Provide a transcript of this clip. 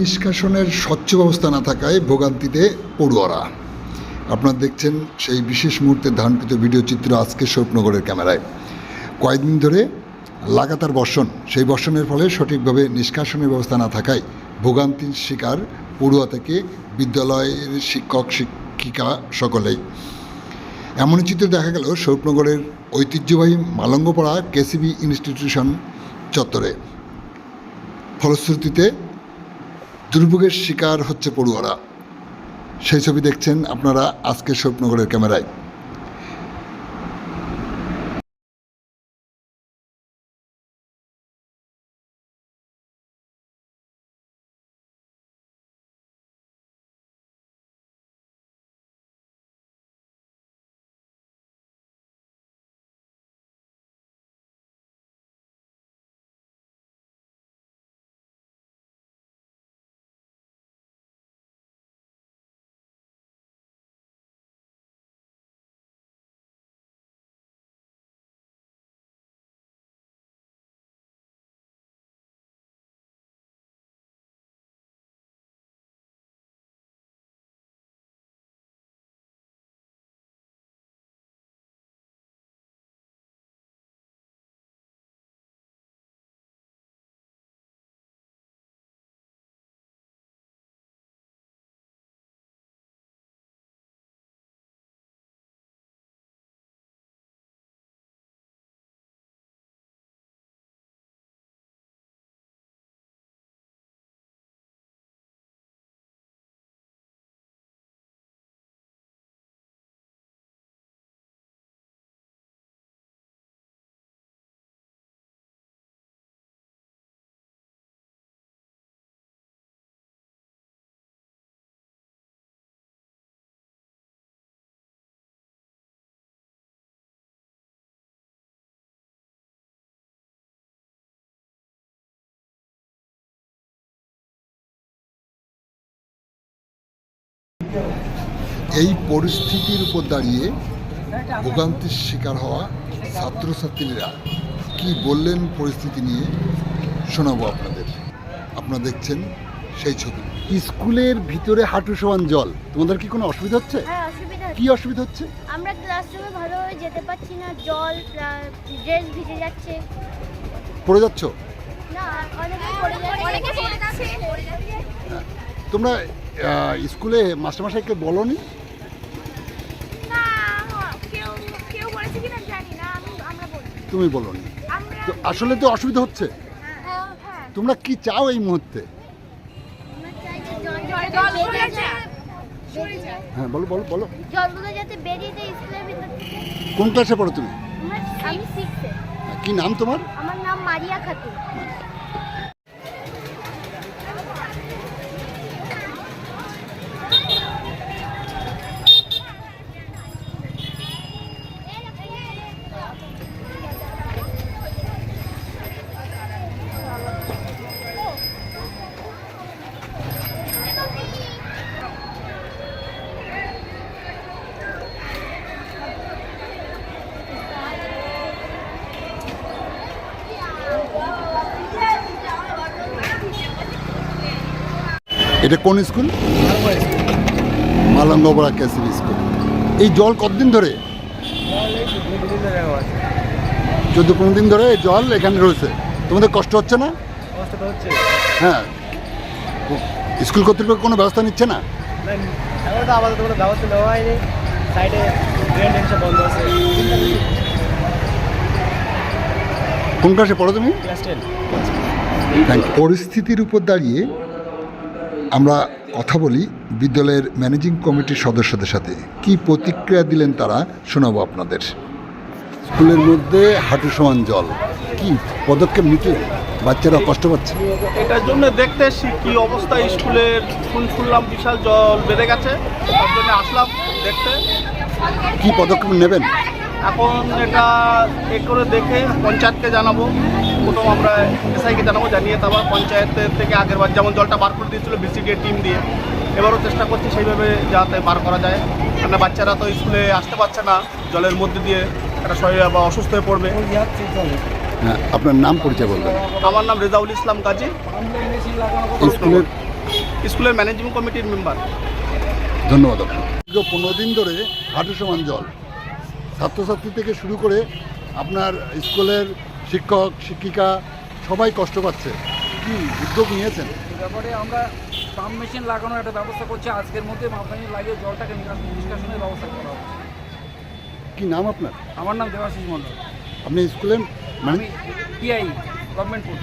নিষ্কাশনের স্বচ্ছ ব্যবস্থা না থাকায় ভোগান্তিতে পড়ুয়ারা। আপনারা দেখছেন সেই বিশেষ মুহূর্তে ধারণকৃত ভিডিও চিত্র আজকে স্বপ্নগরের ক্যামেরায়। কয়েকদিন ধরে লাগাতার বর্ষণ, সেই বর্ষণের ফলে সঠিকভাবে নিষ্কাশনের ব্যবস্থা না থাকায় ভোগান্তির শিকার পড়ুয়া থেকে বিদ্যালয়ের শিক্ষক শিক্ষিকা সকলেই। এমনই চিত্র দেখা গেল স্বপ্নগরের ঐতিহ্যবাহী মালঙ্গপাড়া কেসিবি ইনস্টিটিউশন চত্বরে। ফলশ্রুতিতে দুর্ভোগের শিকার হচ্ছে পড়ুয়ারা। সেই ছবি দেখছেন আপনারা আজকে স্বপ্নগরের ক্যামেরায়। এই পরিস্থিতির উপর দাঁড়িয়ে ভোগান্তির শিকার হওয়া ছাত্রছাত্রীরা কি বললেন পরিস্থিতি নিয়ে শোনাবো আপনাদের। আপনারা দেখছেন সেই ছবি। স্কুলের ভিতরে হাঁটু সমান জল, তোমাদের কি কোনো অসুবিধা হচ্ছে? হ্যাঁ, অসুবিধা কি অসুবিধা হচ্ছে? আমরা ক্লাসরুমে ভালোভাবে যেতে পারছি না, জল ড্রেস ভিজে যাচ্ছে। পড়ে যাচ্ছ? না, অনেকে পড়ে যাচ্ছে। তোমরা স্কুলে মাস্টারমশাইকে বলোনি? না, কেউ বলেছে কিনা জানি না, আমরা বলি। তুমি বলোনি? তো আসলে তো অসুবিধা হচ্ছে। হ্যাঁ, তোমরা কি চাও এই মুহূর্তে? হ্যাঁ, বলো বলো বলো। জলগুলো যাতে বেরিয়ে যায় স্কুলের ভিতর থেকে। কোন ক্লাসে পড়ো তুমি? আমি 6-এ। কি নাম তোমার? আমার নাম মারিয়া খাতুন। এটা কোন স্কুল? মালঙ্গপাড়া কেসিবি স্কুল। এই জল কতদিন ধরে? 14-15 দিন ধরে এই জল এখানে রয়েছে। তোমাদের কষ্ট হচ্ছে না? হ্যাঁ, স্কুল কর্তৃপক্ষ কোনো ব্যবস্থা নিচ্ছে না? কোন ক্লাসে পড়ো তুমি? পরিস্থিতির উপর দাঁড়িয়ে আমরা কথা বলি বিদ্যালয়ের ম্যানেজিং কমিটির সদস্যদের সাথে। কি প্রতিক্রিয়া দিলেন তারা শোনাবো আপনাদের। স্কুলের মধ্যে হাঁটু সমান জল, কি পদক্ষেপ নিতে? বাচ্চারা কষ্ট পাচ্ছে। এটার জন্য দেখতে এসছি কি অবস্থা স্কুলের। শুনলাম বিশাল জল বেড়ে গেছে, তার জন্য আসলাম দেখতে। কি পদক্ষেপ নেবেন? এখন এটা করে দেখে পঞ্চায়েতকে জানাবো। প্রথম আমরা এসআইকে জানাবো, জানিয়ে তারপর পঞ্চায়েতের থেকে আগেরবার যেমন জলটা বার করে দিয়েছিল বিসিডি টিম দিয়ে, এবারও চেষ্টা করছি সেইভাবে যাতে বার করা যায়। কেন বাচ্চারা তো স্কুলে আসতে পারছে না, জলের মধ্যে দিয়ে একটা শরীর বা অসুস্থ হয়ে পড়বে। হ্যাঁ, আপনার নাম পরিচয় বলবেন। আমার নাম রেজাউল ইসলাম কাজী। স্কুলের স্কুলের ম্যানেজমেন্ট কমিটির মেম্বার। ধন্যবাদ আপনার। দীর্ঘ 15 দিন ধরে হাঁটু সমান জল, ছাত্রছাত্রী থেকে শুরু করে আপনার স্কুলের শিক্ষক শিক্ষিকা সবাই কষ্ট পাচ্ছে, কি উদ্যোগ নিয়েছেন? এই ব্যাপারে আমরা পাম্প মেশিন লাগানোর একটা ব্যবস্থা করছি, আজকের মধ্যে পাম্প মেশিন লাগিয়ে জলটাকে নিষ্কাশনের ব্যবস্থা করা হবে। কি নাম আপনার? আমার নাম দেবাশিস মণ্ডল, আপনি স্কুলের মানে আমি পিআই গভর্নমেন্ট স্কুল।